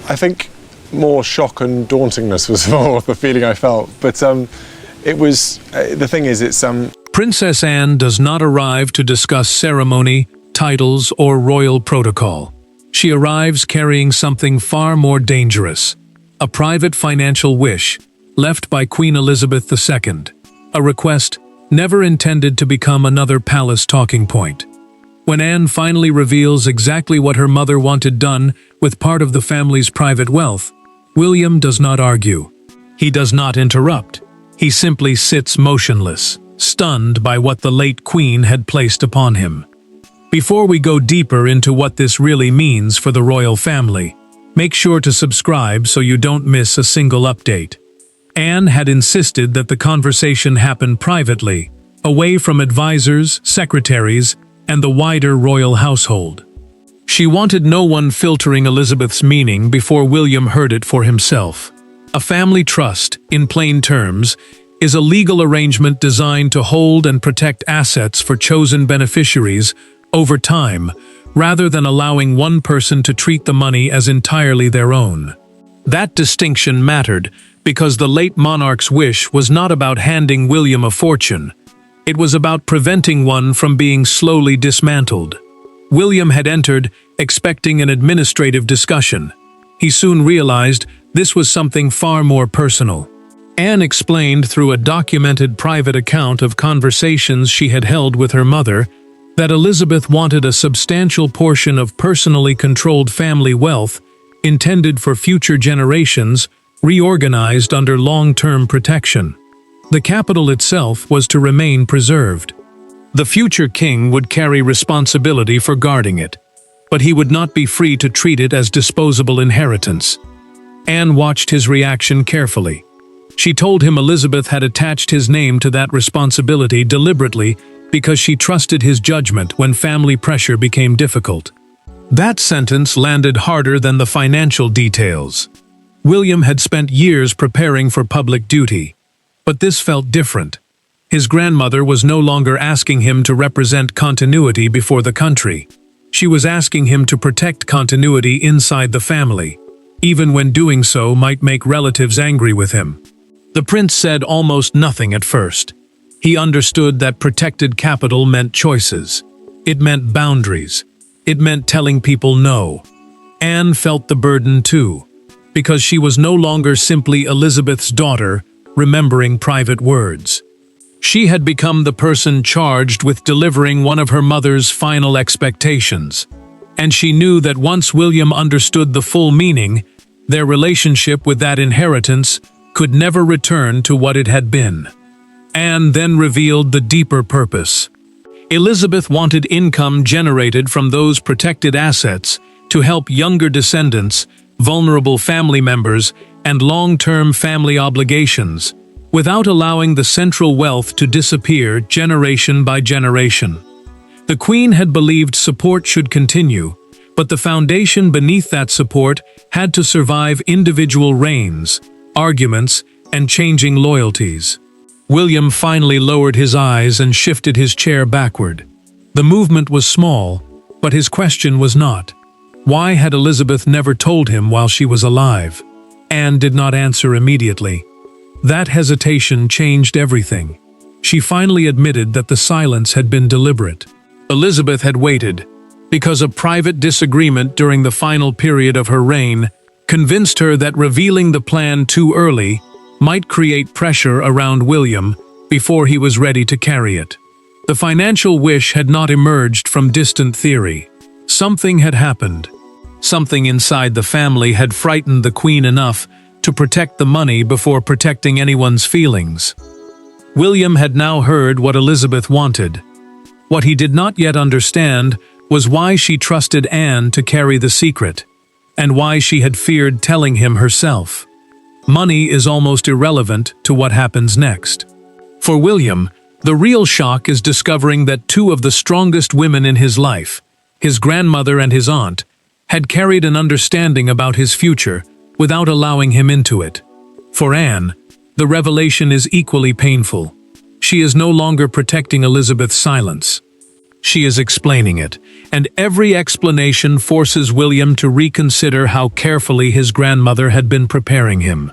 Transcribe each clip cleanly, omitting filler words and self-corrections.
I think more shock and dauntingness was more the feeling I felt. But it was, the thing is, it's... Princess Anne does not arrive to discuss ceremony, titles, or royal protocol. She arrives carrying something far more dangerous, a private financial wish left by Queen Elizabeth II, a request never intended to become another palace talking point. When Anne finally reveals exactly what her mother wanted done with part of the family's private wealth, William does not argue. He does not interrupt. He simply sits motionless, stunned by what the late Queen had placed upon him. Before we go deeper into what this really means for the royal family, make sure to subscribe so you don't miss a single update. Anne had insisted that the conversation happen privately, away from advisors, secretaries, and the wider royal household. She wanted no one filtering Elizabeth's meaning before William heard it for himself. A family trust, in plain terms, is a legal arrangement designed to hold and protect assets for chosen beneficiaries over time, rather than allowing one person to treat the money as entirely their own. That distinction mattered because the late monarch's wish was not about handing William a fortune. It was about preventing one from being slowly dismantled. William had entered, expecting an administrative discussion. He soon realized this was something far more personal. Anne explained through a documented private account of conversations she had held with her mother that Elizabeth wanted a substantial portion of personally controlled family wealth intended for future generations, reorganized under long-term protection. The capital itself was to remain preserved. The future king would carry responsibility for guarding it, but he would not be free to treat it as disposable inheritance. Anne watched his reaction carefully. She told him Elizabeth had attached his name to that responsibility deliberately because she trusted his judgment when family pressure became difficult. That sentence landed harder than the financial details. William had spent years preparing for public duty. But this felt different. His grandmother was no longer asking him to represent continuity before the country. She was asking him to protect continuity inside the family, even when doing so might make relatives angry with him. The prince said almost nothing at first. He understood that protected capital meant choices. It meant boundaries. It meant telling people no. Anne felt the burden too, because she was no longer simply Elizabeth's daughter, remembering private words. She had become the person charged with delivering one of her mother's final expectations, and she knew that once William understood the full meaning, their relationship with that inheritance could never return to what it had been. Anne then revealed the deeper purpose. Elizabeth wanted income generated from those protected assets to help younger descendants, vulnerable family members, and long-term family obligations, without allowing the central wealth to disappear generation by generation. The Queen had believed support should continue, but the foundation beneath that support had to survive individual reigns, arguments, and changing loyalties. William finally lowered his eyes and shifted his chair backward. The movement was small, but his question was not. Why had Elizabeth never told him while she was alive? Anne did not answer immediately. That hesitation changed everything. She finally admitted that the silence had been deliberate. Elizabeth had waited, because a private disagreement during the final period of her reign convinced her that revealing the plan too early might create pressure around William before he was ready to carry it. The financial wish had not emerged from distant theory. Something had happened. Something inside the family had frightened the Queen enough to protect the money before protecting anyone's feelings. William had now heard what Elizabeth wanted. What he did not yet understand was why she trusted Anne to carry the secret, and why she had feared telling him herself. Money is almost irrelevant to what happens next. For William, the real shock is discovering that two of the strongest women in his life, his grandmother and his aunt, had carried an understanding about his future without allowing him into it. For Anne, the revelation is equally painful. She is no longer protecting Elizabeth's silence. She is explaining it, and every explanation forces William to reconsider how carefully his grandmother had been preparing him.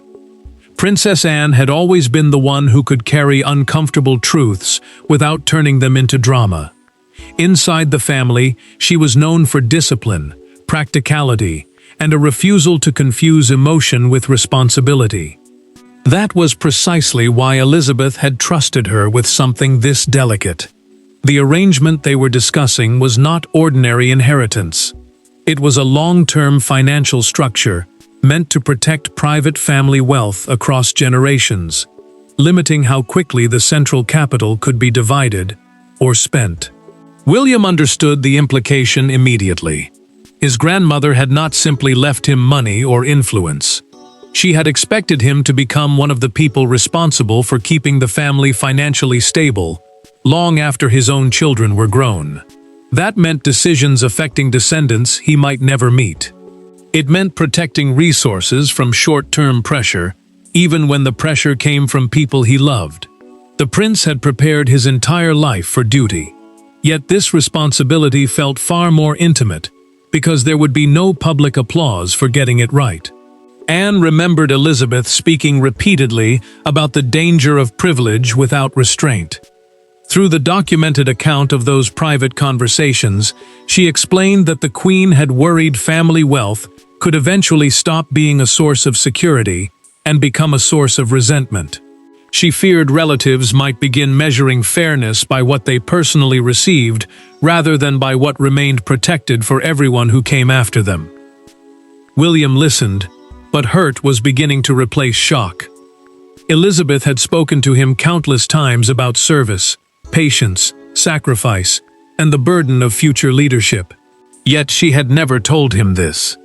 Princess Anne had always been the one who could carry uncomfortable truths without turning them into drama. Inside the family, she was known for discipline, practicality, and a refusal to confuse emotion with responsibility. That was precisely why Elizabeth had trusted her with something this delicate. The arrangement they were discussing was not ordinary inheritance. It was a long-term financial structure meant to protect private family wealth across generations, limiting how quickly the central capital could be divided or spent. William understood the implication immediately. His grandmother had not simply left him money or influence. She had expected him to become one of the people responsible for keeping the family financially stable, long after his own children were grown. That meant decisions affecting descendants he might never meet. It meant protecting resources from short-term pressure, even when the pressure came from people he loved. The prince had prepared his entire life for duty. Yet this responsibility felt far more intimate, because there would be no public applause for getting it right. Anne remembered Elizabeth speaking repeatedly about the danger of privilege without restraint. Through the documented account of those private conversations, she explained that the Queen had worried family wealth could eventually stop being a source of security and become a source of resentment. She feared relatives might begin measuring fairness by what they personally received rather than by what remained protected for everyone who came after them. William listened, but hurt was beginning to replace shock. Elizabeth had spoken to him countless times about service, patience, sacrifice, and the burden of future leadership. Yet she had never told him this.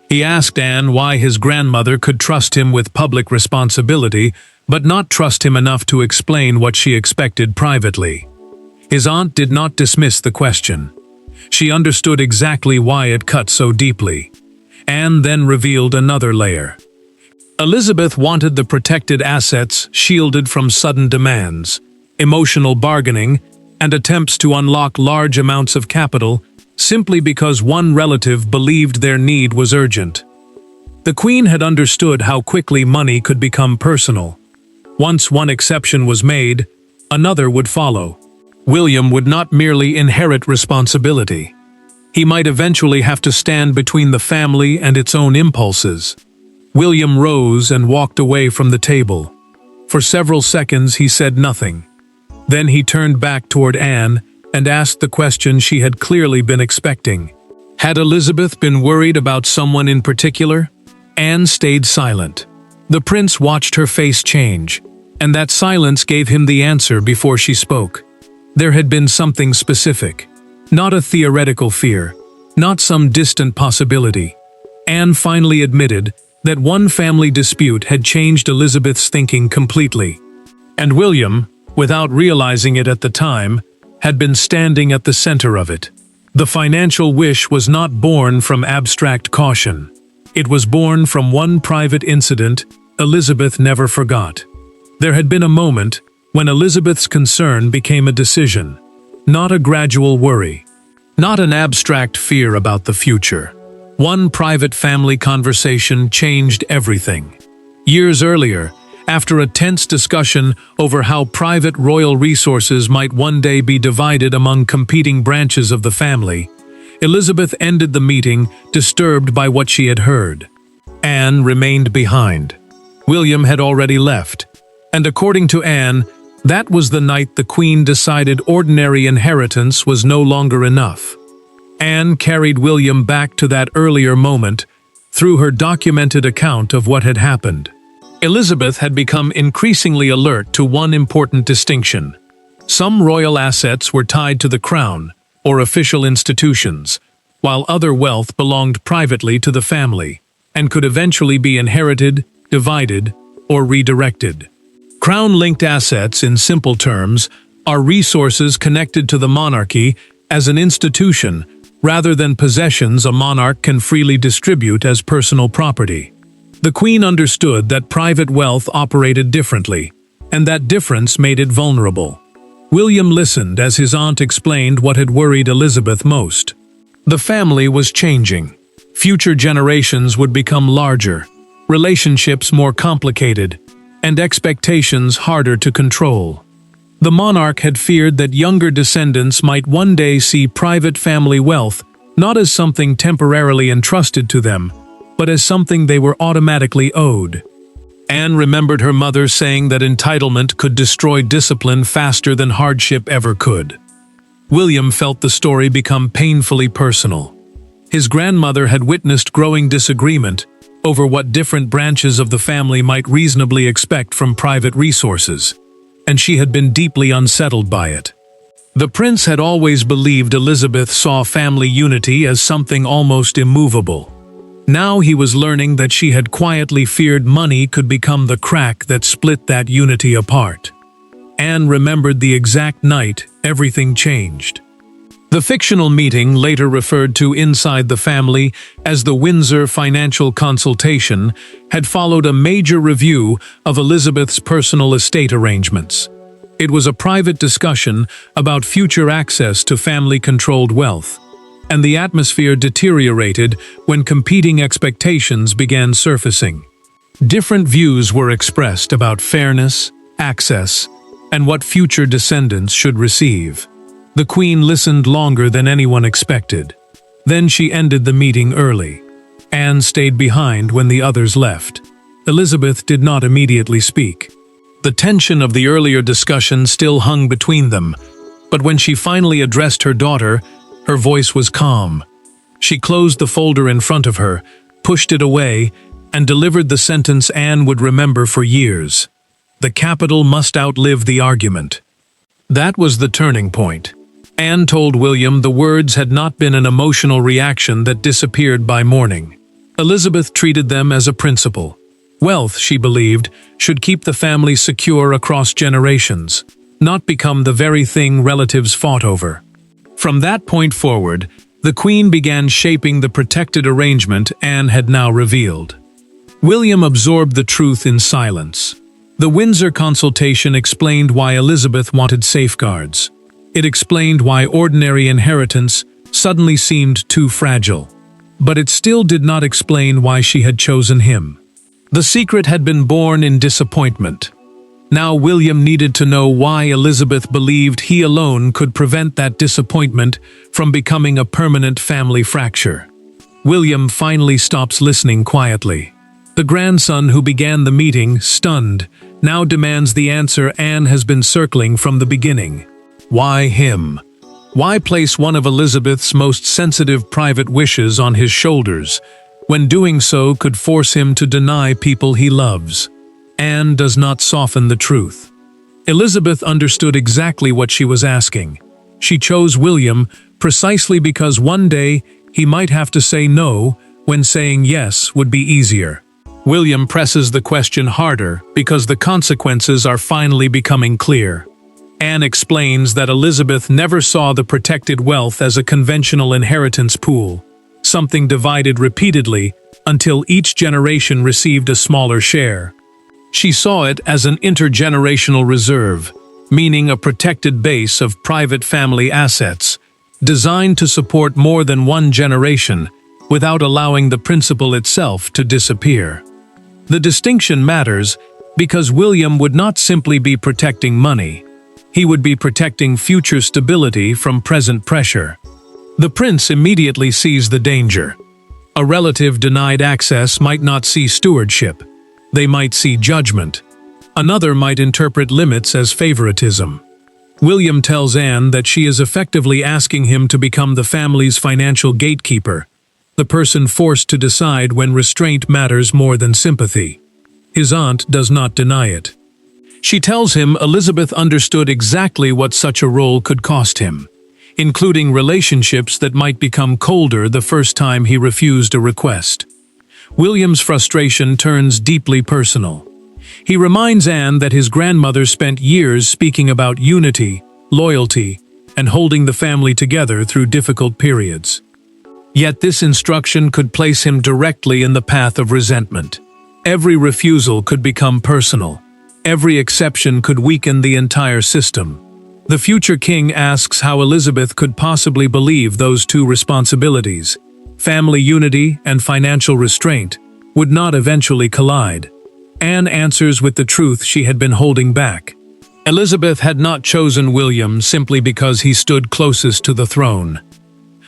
He asked Anne why his grandmother could trust him with public responsibility, but not trust him enough to explain what she expected privately. His aunt did not dismiss the question. She understood exactly why it cut so deeply. Anne then revealed another layer. Elizabeth wanted the protected assets shielded from sudden demands, emotional bargaining, and attempts to unlock large amounts of capital simply because one relative believed their need was urgent. The Queen had understood how quickly money could become personal. Once one exception was made, another would follow. William would not merely inherit responsibility. He might eventually have to stand between the family and its own impulses. William rose and walked away from the table. For several seconds he said nothing. Then he turned back toward Anne and asked the question she had clearly been expecting. Had Elizabeth been worried about someone in particular? Anne stayed silent. The prince watched her face change, and that silence gave him the answer before she spoke. There had been something specific. Not a theoretical fear, not some distant possibility. Anne finally admitted that one family dispute had changed Elizabeth's thinking completely. And William, without realizing it at the time, had been standing at the center of it. The financial wish was not born from abstract caution. It was born from one private incident Elizabeth never forgot. There had been a moment when Elizabeth's concern became a decision, not a gradual worry, not an abstract fear about the future. One private family conversation changed everything. Years earlier, after a tense discussion over how private royal resources might one day be divided among competing branches of the family, Elizabeth ended the meeting disturbed by what she had heard. Anne remained behind. William had already left, and according to Anne, that was the night the Queen decided ordinary inheritance was no longer enough. Anne carried William back to that earlier moment through her documented account of what had happened. Elizabeth had become increasingly alert to one important distinction. Some royal assets were tied to the crown or official institutions, while other wealth belonged privately to the family and could eventually be inherited, divided, or redirected. Crown-linked assets, in simple terms, are resources connected to the monarchy as an institution rather than possessions a monarch can freely distribute as personal property. The Queen understood that private wealth operated differently, and that difference made it vulnerable. William listened as his aunt explained what had worried Elizabeth most. The family was changing. Future generations would become larger, relationships more complicated, and expectations harder to control. The monarch had feared that younger descendants might one day see private family wealth not as something temporarily entrusted to them, but as something they were automatically owed. Anne remembered her mother saying that entitlement could destroy discipline faster than hardship ever could. William felt the story become painfully personal. His grandmother had witnessed growing disagreement over what different branches of the family might reasonably expect from private resources, and she had been deeply unsettled by it. The prince had always believed Elizabeth saw family unity as something almost immovable. Now he was learning that she had quietly feared money could become the crack that split that unity apart. Anne remembered the exact night everything changed. The fictional meeting, later referred to inside the family as the Windsor Financial Consultation, had followed a major review of Elizabeth's personal estate arrangements. It was a private discussion about future access to family-controlled wealth, and the atmosphere deteriorated when competing expectations began surfacing. Different views were expressed about fairness, access, and what future descendants should receive. The Queen listened longer than anyone expected. Then she ended the meeting early. Anne stayed behind when the others left. Elizabeth did not immediately speak. The tension of the earlier discussion still hung between them, but when she finally addressed her daughter, her voice was calm. She closed the folder in front of her, pushed it away, and delivered the sentence Anne would remember for years. The capital must outlive the argument. That was the turning point. Anne told William the words had not been an emotional reaction that disappeared by morning. Elizabeth treated them as a principle. Wealth, she believed, should keep the family secure across generations, not become the very thing relatives fought over. From that point forward, the Queen began shaping the protected arrangement Anne had now revealed. William absorbed the truth in silence. The Windsor consultation explained why Elizabeth wanted safeguards. It explained why ordinary inheritance suddenly seemed too fragile. But it still did not explain why she had chosen him. The secret had been born in disappointment. Now William needed to know why Elizabeth believed he alone could prevent that disappointment from becoming a permanent family fracture. William finally stops listening quietly. The grandson who began the meeting, stunned, now demands the answer Anne has been circling from the beginning. Why him? Why place one of Elizabeth's most sensitive private wishes on his shoulders, when doing so could force him to deny people he loves? Anne does not soften the truth. Elizabeth understood exactly what she was asking. She chose William precisely because one day he might have to say no when saying yes would be easier. William presses the question harder because the consequences are finally becoming clear. Anne explains that Elizabeth never saw the protected wealth as a conventional inheritance pool, something divided repeatedly until each generation received a smaller share. She saw it as an intergenerational reserve, meaning a protected base of private family assets, designed to support more than one generation without allowing the principle itself to disappear. The distinction matters because William would not simply be protecting money. He would be protecting future stability from present pressure. The prince immediately sees the danger. A relative denied access might not see stewardship. They might see judgment. Another might interpret limits as favoritism. William tells Anne that she is effectively asking him to become the family's financial gatekeeper, the person forced to decide when restraint matters more than sympathy. His aunt does not deny it. She tells him Elizabeth understood exactly what such a role could cost him, including relationships that might become colder the first time he refused a request. William's frustration turns deeply personal. He reminds Anne that his grandmother spent years speaking about unity, loyalty, and holding the family together through difficult periods. Yet this instruction could place him directly in the path of resentment. Every refusal could become personal. Every exception could weaken the entire system. The future king asks how Elizabeth could possibly believe those two responsibilities, family unity and financial restraint, would not eventually collide. Anne answers with the truth she had been holding back. Elizabeth had not chosen William simply because he stood closest to the throne.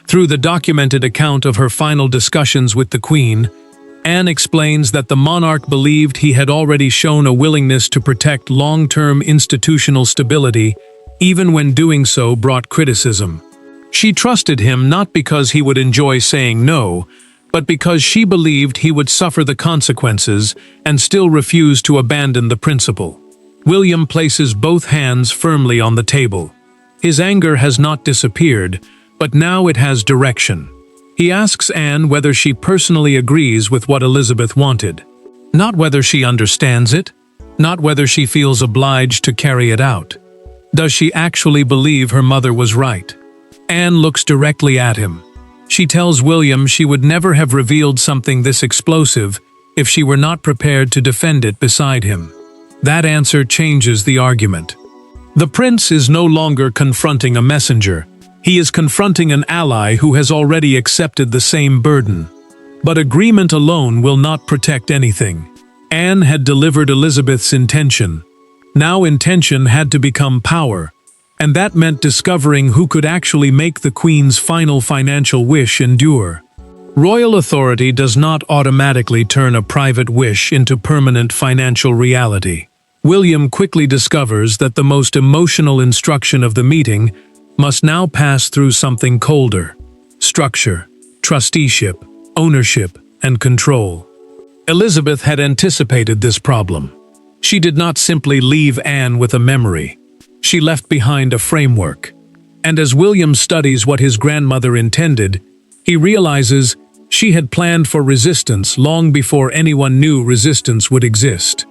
Through the documented account of her final discussions with the Queen, Anne explains that the monarch believed he had already shown a willingness to protect long-term institutional stability, even when doing so brought criticism. She trusted him not because he would enjoy saying no, but because she believed he would suffer the consequences and still refuse to abandon the principle. William places both hands firmly on the table. His anger has not disappeared, but now it has direction. He asks Anne whether she personally agrees with what Elizabeth wanted. Not whether she understands it, not whether she feels obliged to carry it out. Does she actually believe her mother was right? Anne looks directly at him. She tells William she would never have revealed something this explosive if she were not prepared to defend it beside him. That answer changes the argument. The prince is no longer confronting a messenger. He is confronting an ally who has already accepted the same burden. But agreement alone will not protect anything. Anne had delivered Elizabeth's intention. Now intention had to become power, and that meant discovering who could actually make the Queen's final financial wish endure. Royal authority does not automatically turn a private wish into permanent financial reality. William quickly discovers that the most emotional instruction of the meeting must now pass through something colder: structure, trusteeship, ownership, and control. Elizabeth had anticipated this problem. She did not simply leave Anne with a memory. She left behind a framework. And as William studies what his grandmother intended, he realizes she had planned for resistance long before anyone knew resistance would exist.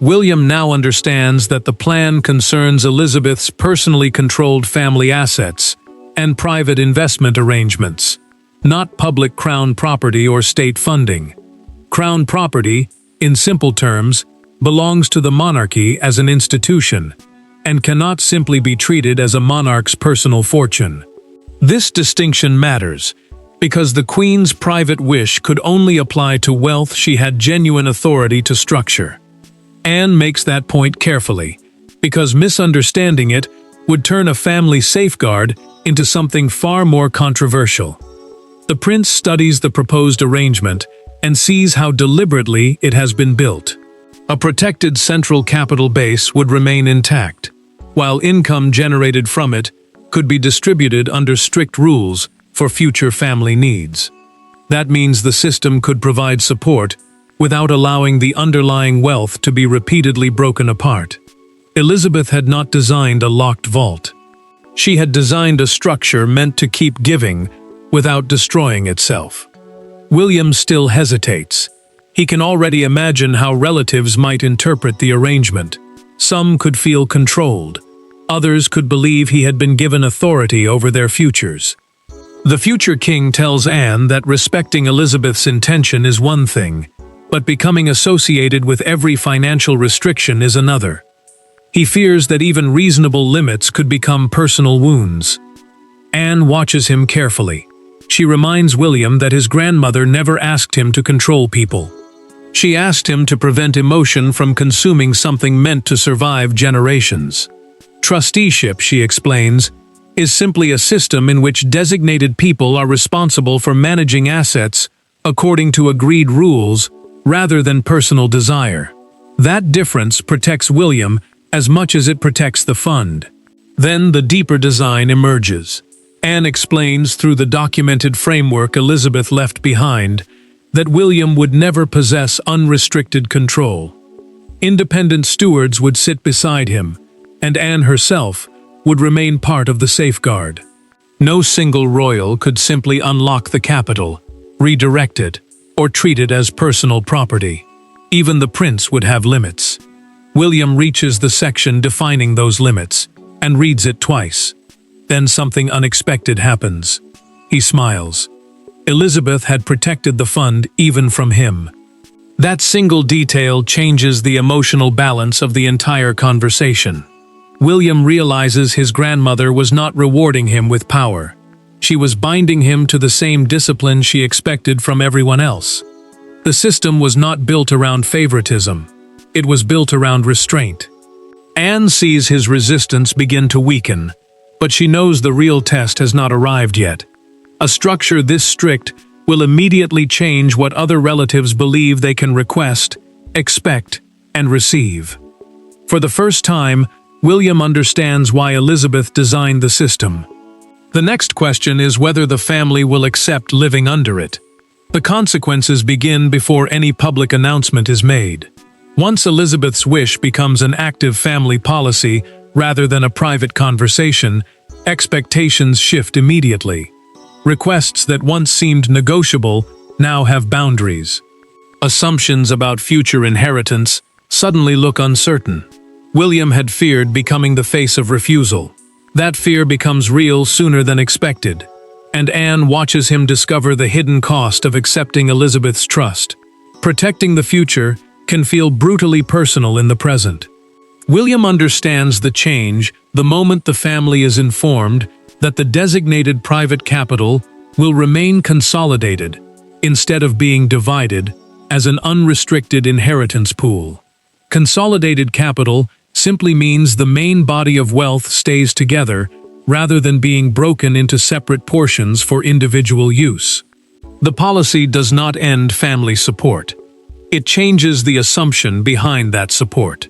William now understands that the plan concerns Elizabeth's personally controlled family assets and private investment arrangements, not public crown property or state funding. Crown property, in simple terms, belongs to the monarchy as an institution and cannot simply be treated as a monarch's personal fortune. This distinction matters because the Queen's private wish could only apply to wealth she had genuine authority to structure. Anne makes that point carefully, because misunderstanding it would turn a family safeguard into something far more controversial. The prince studies the proposed arrangement and sees how deliberately it has been built. A protected central capital base would remain intact, while income generated from it could be distributed under strict rules for future family needs. That means the system could provide support without allowing the underlying wealth to be repeatedly broken apart. Elizabeth had not designed a locked vault. She had designed a structure meant to keep giving without destroying itself. William still hesitates. He can already imagine how relatives might interpret the arrangement. Some could feel controlled. Others could believe he had been given authority over their futures. The future king tells Anne that respecting Elizabeth's intention is one thing, but becoming associated with every financial restriction is another. He fears that even reasonable limits could become personal wounds. Anne watches him carefully. She reminds William that his grandmother never asked him to control people. She asked him to prevent emotion from consuming something meant to survive generations. Trusteeship, she explains, is simply a system in which designated people are responsible for managing assets according to agreed rules rather than personal desire. That difference protects William as much as it protects the fund. Then the deeper design emerges. Anne explains through the documented framework Elizabeth left behind that William would never possess unrestricted control. Independent stewards would sit beside him, and Anne herself would remain part of the safeguard. No single royal could simply unlock the capital, redirect it, or treat it as personal property. Even the prince would have limits. William reaches the section defining those limits and reads it twice. Then something unexpected happens. He smiles. Elizabeth had protected the fund even from him. That single detail changes the emotional balance of the entire conversation. William realizes his grandmother was not rewarding him with power. She was binding him to the same discipline she expected from everyone else. The system was not built around favoritism. It was built around restraint. Anne sees his resistance begin to weaken, but she knows the real test has not arrived yet. A structure this strict will immediately change what other relatives believe they can request, expect, and receive. For the first time, William understands why Elizabeth designed the system. The next question is whether the family will accept living under it. The consequences begin before any public announcement is made. Once Elizabeth's wish becomes an active family policy rather than a private conversation, expectations shift immediately. Requests that once seemed negotiable now have boundaries. Assumptions about future inheritance suddenly look uncertain. William had feared becoming the face of refusal. That fear becomes real sooner than expected, and Anne watches him discover the hidden cost of accepting Elizabeth's trust. Protecting the future can feel brutally personal in the present. William understands the change the moment the family is informed that the designated private capital will remain consolidated instead of being divided as an unrestricted inheritance pool. Consolidated capital simply means the main body of wealth stays together rather than being broken into separate portions for individual use. The policy does not end family support. It changes the assumption behind that support.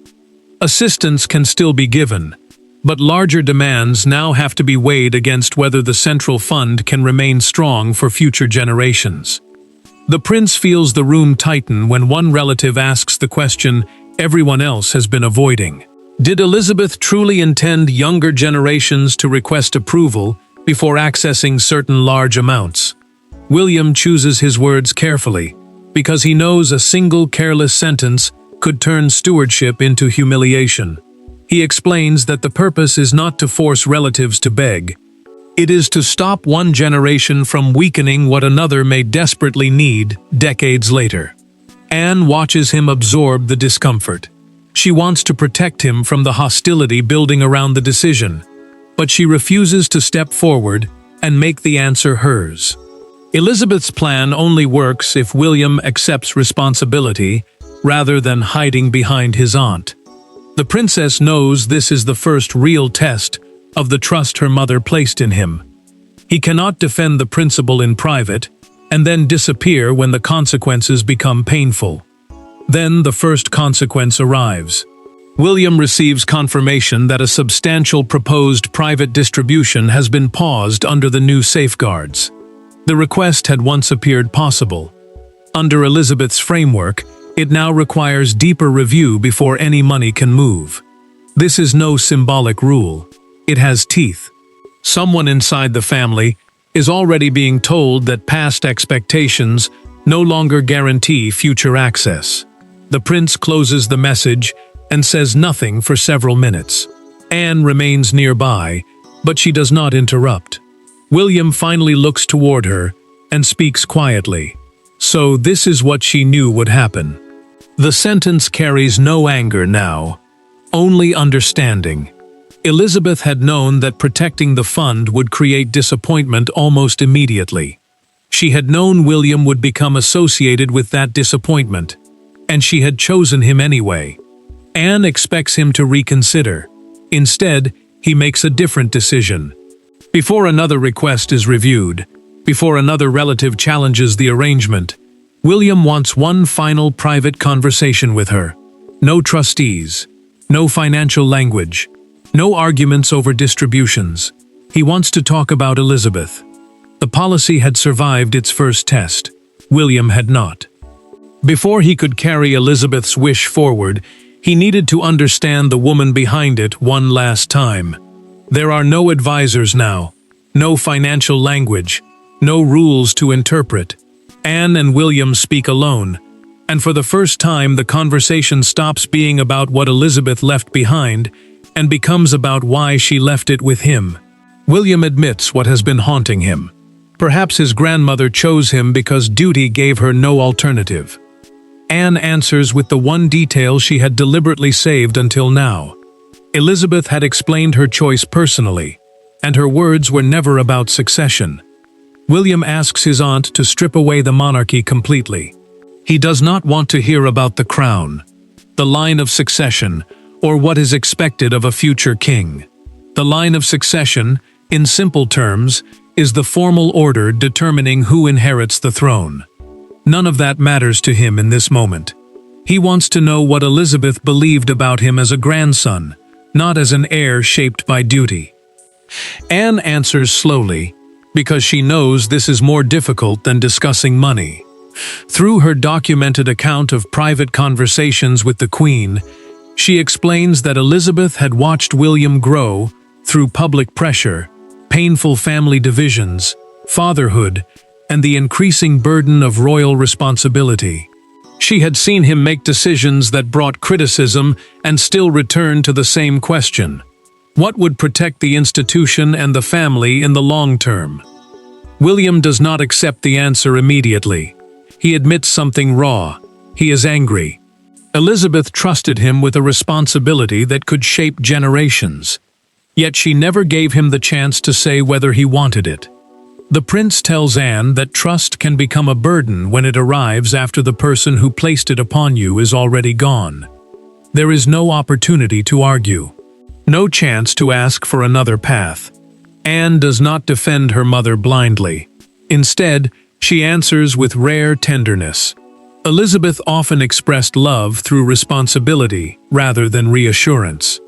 Assistance can still be given, but larger demands now have to be weighed against whether the central fund can remain strong for future generations. The prince feels the room tighten when one relative asks the question everyone else has been avoiding. Did Elizabeth truly intend younger generations to request approval before accessing certain large amounts? William chooses his words carefully, because he knows a single careless sentence could turn stewardship into humiliation. He explains that the purpose is not to force relatives to beg. It is to stop one generation from weakening what another may desperately need decades later. Anne watches him absorb the discomfort. She wants to protect him from the hostility building around the decision, but she refuses to step forward and make the answer hers. Elizabeth's plan only works if William accepts responsibility rather than hiding behind his aunt. The princess knows this is the first real test of the trust her mother placed in him. He cannot defend the principle in private and then disappear when the consequences become painful. Then the first consequence arrives. William receives confirmation that a substantial proposed private distribution has been paused under the new safeguards. The request had once appeared possible. Under Elizabeth's framework, it now requires deeper review before any money can move. This is no symbolic rule. It has teeth. Someone inside the family is already being told that past expectations no longer guarantee future access. The prince closes the message and says nothing for several minutes. Anne remains nearby, but she does not interrupt. William finally looks toward her and speaks quietly. So this is what she knew would happen. The sentence carries no anger now, only understanding. Elizabeth had known that protecting the fund would create disappointment almost immediately. She had known William would become associated with that disappointment, and she had chosen him anyway. Anne expects him to reconsider. Instead, he makes a different decision. Before another request is reviewed, before another relative challenges the arrangement, William wants one final private conversation with her. No trustees, no financial language, no arguments over distributions. He wants to talk about Elizabeth. The policy had survived its first test. William had not. Before he could carry Elizabeth's wish forward, he needed to understand the woman behind it one last time. There are no advisors now, no financial language, no rules to interpret. Anne and William speak alone, and for the first time the conversation stops being about what Elizabeth left behind and becomes about why she left it with him. William admits what has been haunting him. Perhaps his grandmother chose him because duty gave her no alternative. Anne answers with the one detail she had deliberately saved until now. Elizabeth had explained her choice personally, and her words were never about succession. William asks his aunt to strip away the monarchy completely. He does not want to hear about the crown, the line of succession, or what is expected of a future king. The line of succession, in simple terms, is the formal order determining who inherits the throne. None of that matters to him in this moment. He wants to know what Elizabeth believed about him as a grandson, not as an heir shaped by duty. Anne answers slowly, because she knows this is more difficult than discussing money. Through her documented account of private conversations with the Queen, she explains that Elizabeth had watched William grow through public pressure, painful family divisions, fatherhood, and the increasing burden of royal responsibility. She had seen him make decisions that brought criticism and still return to the same question: what would protect the institution and the family in the long term? William does not accept the answer immediately. He admits something raw. He is angry. Elizabeth trusted him with a responsibility that could shape generations. Yet she never gave him the chance to say whether he wanted it. The prince tells Anne that trust can become a burden when it arrives after the person who placed it upon you is already gone. There is no opportunity to argue, no chance to ask for another path. Anne does not defend her mother blindly. Instead, she answers with rare tenderness. Elizabeth often expressed love through responsibility rather than reassurance.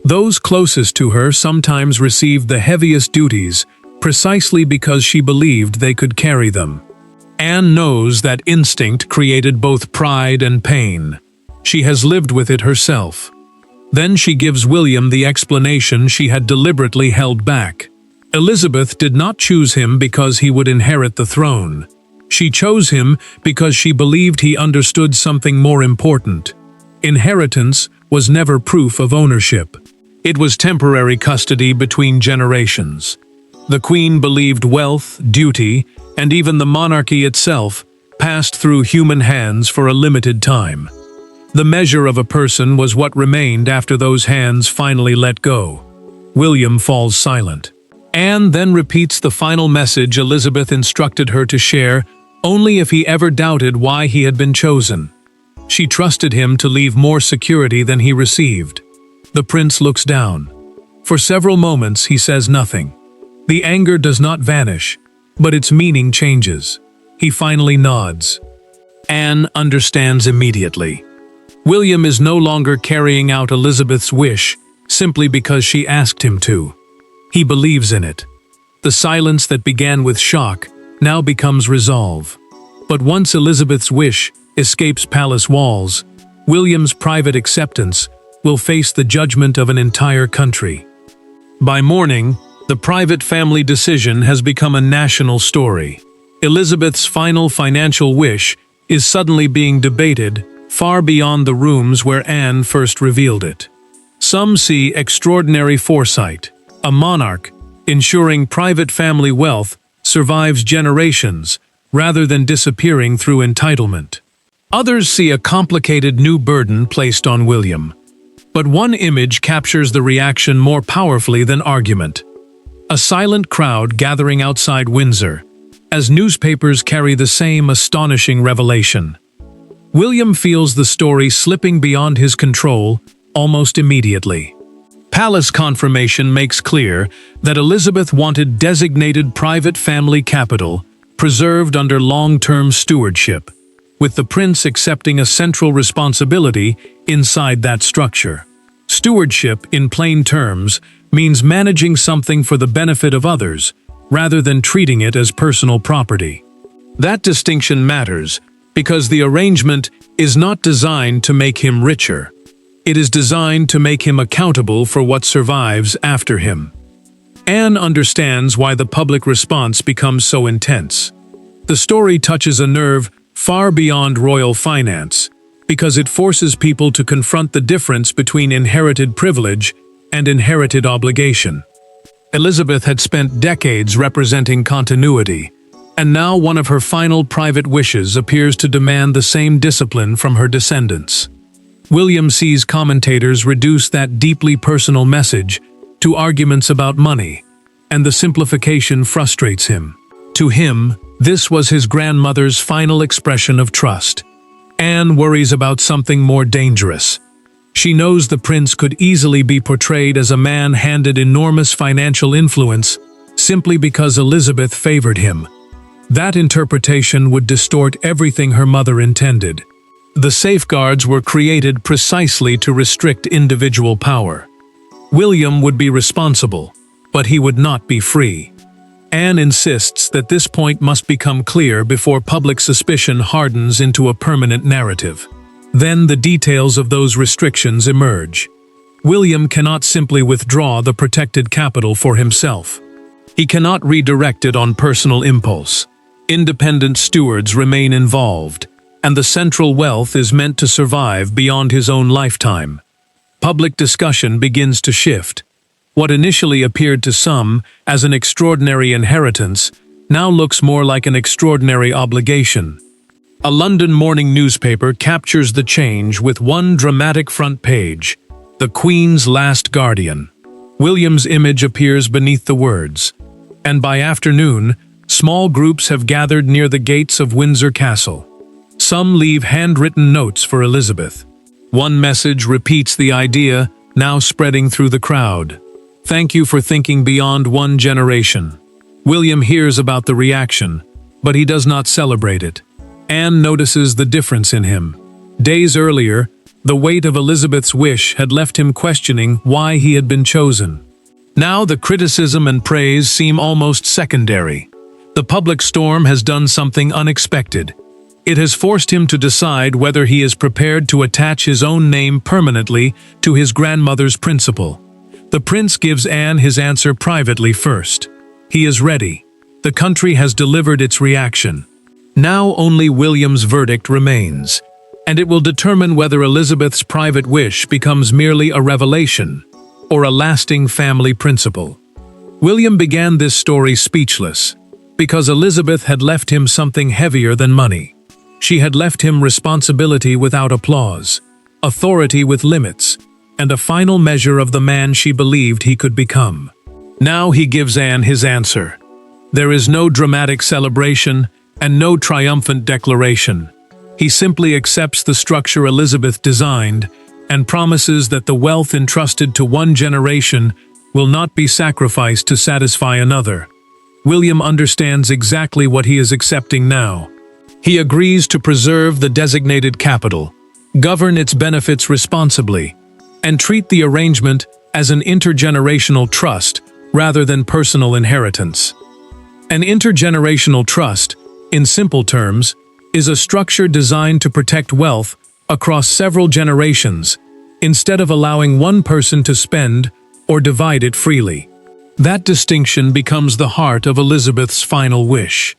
Those closest to her sometimes received the heaviest duties precisely because she believed they could carry them. Anne knows that instinct created both pride and pain. She has lived with it herself. Then she gives William the explanation she had deliberately held back. Elizabeth did not choose him because he would inherit the throne. She chose him because she believed he understood something more important. Inheritance was never proof of ownership. It was temporary custody between generations. The Queen believed wealth, duty, and even the monarchy itself passed through human hands for a limited time. The measure of a person was what remained after those hands finally let go. William falls silent. Anne then repeats the final message Elizabeth instructed her to share only if he ever doubted why he had been chosen. She trusted him to leave more security than he received. The prince looks down. For several moments he says nothing. The anger does not vanish, but its meaning changes. He finally nods. Anne understands immediately. William is no longer carrying out Elizabeth's wish simply because she asked him to. He believes in it. The silence that began with shock now becomes resolve. But once Elizabeth's wish escapes palace walls, William's private acceptance will face the judgment of an entire country. By morning, the private family decision has become a national story. Elizabeth's final financial wish is suddenly being debated far beyond the rooms where Anne first revealed it. Some see extraordinary foresight, a monarch ensuring private family wealth survives generations rather than disappearing through entitlement. Others see a complicated new burden placed on William. But one image captures the reaction more powerfully than argument. A silent crowd gathering outside Windsor, as newspapers carry the same astonishing revelation. William feels the story slipping beyond his control almost immediately. Palace confirmation makes clear that Elizabeth wanted designated private family capital preserved under long-term stewardship, with the prince accepting a central responsibility inside that structure. Stewardship, in plain terms, means managing something for the benefit of others, rather than treating it as personal property. That distinction matters because the arrangement is not designed to make him richer. It is designed to make him accountable for what survives after him. Anne understands why the public response becomes so intense. The story touches a nerve far beyond royal finance, because it forces people to confront the difference between inherited privilege and inherited obligation. Elizabeth had spent decades representing continuity, and now one of her final private wishes appears to demand the same discipline from her descendants. William sees commentators reduce that deeply personal message to arguments about money, and the simplification frustrates him. To him, this was his grandmother's final expression of trust. Anne worries about something more dangerous. She knows the prince could easily be portrayed as a man handed enormous financial influence simply because Elizabeth favored him. That interpretation would distort everything her mother intended. The safeguards were created precisely to restrict individual power. William would be responsible, but he would not be free. Anne insists that this point must become clear before public suspicion hardens into a permanent narrative. Then the details of those restrictions emerge. William cannot simply withdraw the protected capital for himself. He cannot redirect it on personal impulse. Independent stewards remain involved, and the central wealth is meant to survive beyond his own lifetime. Public discussion begins to shift. What initially appeared to some as an extraordinary inheritance now looks more like an extraordinary obligation. A London morning newspaper captures the change with one dramatic front page: "The Queen's Last Guardian." William's image appears beneath the words, and by afternoon, small groups have gathered near the gates of Windsor Castle. Some leave handwritten notes for Elizabeth. One message repeats the idea, now spreading through the crowd: "Thank you for thinking beyond one generation." William hears about the reaction, but he does not celebrate it. Anne notices the difference in him. Days earlier, the weight of Elizabeth's wish had left him questioning why he had been chosen. Now the criticism and praise seem almost secondary. The public storm has done something unexpected. It has forced him to decide whether he is prepared to attach his own name permanently to his grandmother's principle. The prince gives Anne his answer privately first. He is ready. The country has delivered its reaction. Now only William's verdict remains, and it will determine whether Elizabeth's private wish becomes merely a revelation or a lasting family principle. William began this story speechless, because Elizabeth had left him something heavier than money. She had left him responsibility without applause, authority with limits, and a final measure of the man she believed he could become. Now he gives Anne his answer. There is no dramatic celebration and no triumphant declaration. He simply accepts the structure Elizabeth designed and promises that the wealth entrusted to one generation will not be sacrificed to satisfy another. William understands exactly what he is accepting now. He agrees to preserve the designated capital, govern its benefits responsibly, and treat the arrangement as an intergenerational trust rather than personal inheritance. An intergenerational trust, in simple terms, is a structure designed to protect wealth across several generations, instead of allowing one person to spend or divide it freely. That distinction becomes the heart of Elizabeth's final wish.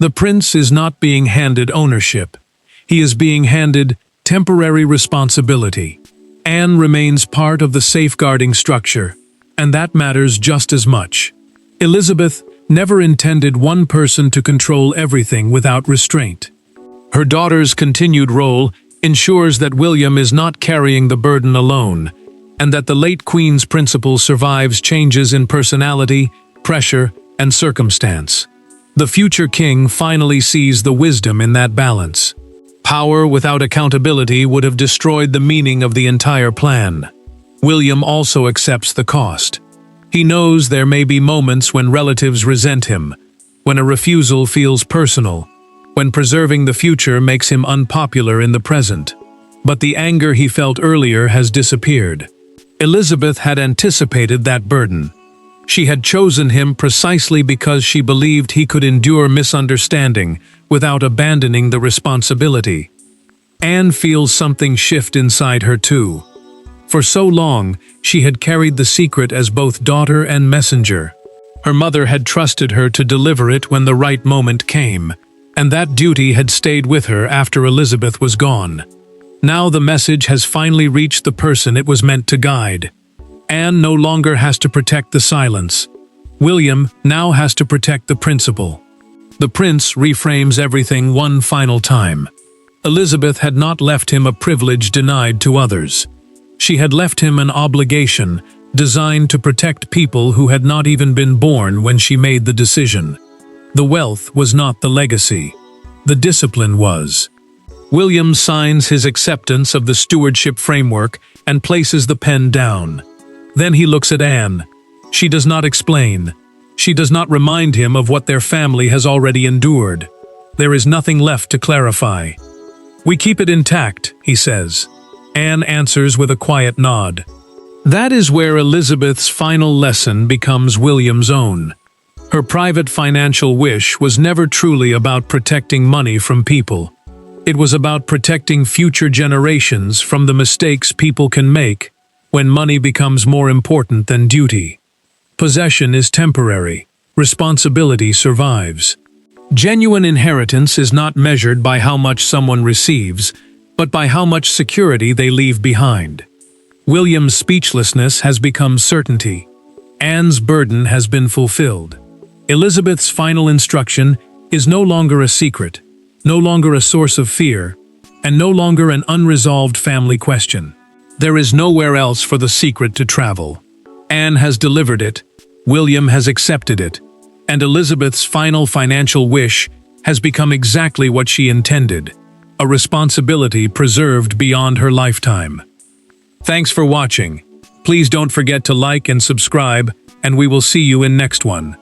The prince is not being handed ownership. He is being handed temporary responsibility. Anne remains part of the safeguarding structure, and that matters just as much. Elizabeth never intended one person to control everything without restraint. Her daughter's continued role ensures that William is not carrying the burden alone, and that the late Queen's principle survives changes in personality, pressure, and circumstance. The future king finally sees the wisdom in that balance. Power without accountability would have destroyed the meaning of the entire plan. William also accepts the cost. He knows there may be moments when relatives resent him, when a refusal feels personal, when preserving the future makes him unpopular in the present. But the anger he felt earlier has disappeared. Elizabeth had anticipated that burden. She had chosen him precisely because she believed he could endure misunderstanding without abandoning the responsibility. Anne feels something shift inside her too. For so long, she had carried the secret as both daughter and messenger. Her mother had trusted her to deliver it when the right moment came, and that duty had stayed with her after Elizabeth was gone. Now the message has finally reached the person it was meant to guide. Anne no longer has to protect the silence. William now has to protect the principle. The prince reframes everything one final time. Elizabeth had not left him a privilege denied to others. She had left him an obligation designed to protect people who had not even been born when she made the decision. The wealth was not the legacy. The discipline was. William signs his acceptance of the stewardship framework and places the pen down. Then he looks at Anne. She does not explain. She does not remind him of what their family has already endured. There is nothing left to clarify. "We keep it intact," he says. Anne answers with a quiet nod. That is where Elizabeth's final lesson becomes William's own. Her private financial wish was never truly about protecting money from people. It was about protecting future generations from the mistakes people can make when money becomes more important than duty. Possession is temporary. Responsibility survives. Genuine inheritance is not measured by how much someone receives, but by how much security they leave behind. William's speechlessness has become certainty. Anne's burden has been fulfilled. Elizabeth's final instruction is no longer a secret, no longer a source of fear, and no longer an unresolved family question. There is nowhere else for the secret to travel. Anne has delivered it, William has accepted it, and Elizabeth's final financial wish has become exactly what she intended, a responsibility preserved beyond her lifetime. Thanks for watching. Please don't forget to like and subscribe, and we will see you in next one.